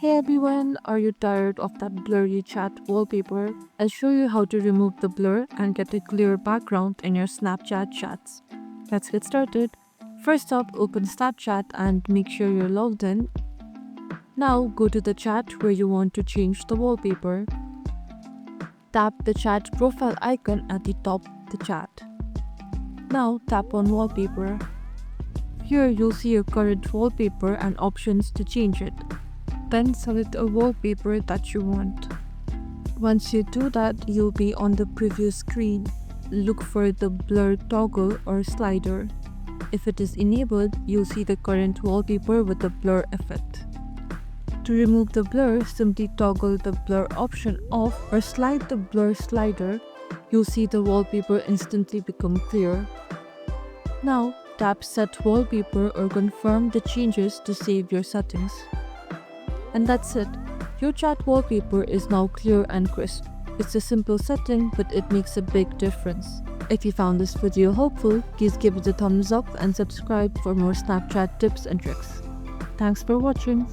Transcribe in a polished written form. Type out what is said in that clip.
Hey everyone, are you tired of that blurry chat wallpaper? I'll show you how to remove the blur and get a clear background in your Snapchat chats. Let's get started. First up, open Snapchat and make sure you're logged in. Now go to the chat where you want to change the wallpaper. Tap the chat profile icon at the top of the chat. Now tap on wallpaper. Here you'll see your current wallpaper and options to change it. Then select a wallpaper that you want. Once you do that, you'll be on the preview screen. Look for the blur toggle or slider. If it is enabled, you'll see the current wallpaper with the blur effect. To remove the blur, simply toggle the blur option off or slide the blur slider. You'll see the wallpaper instantly become clear. Now, tap Set Wallpaper or confirm the changes to save your settings. And that's it. Your chat wallpaper is now clear and crisp. It's a simple setting, but it makes a big difference. If you found this video helpful, please give it a thumbs up and subscribe for more Snapchat tips and tricks. Thanks for watching.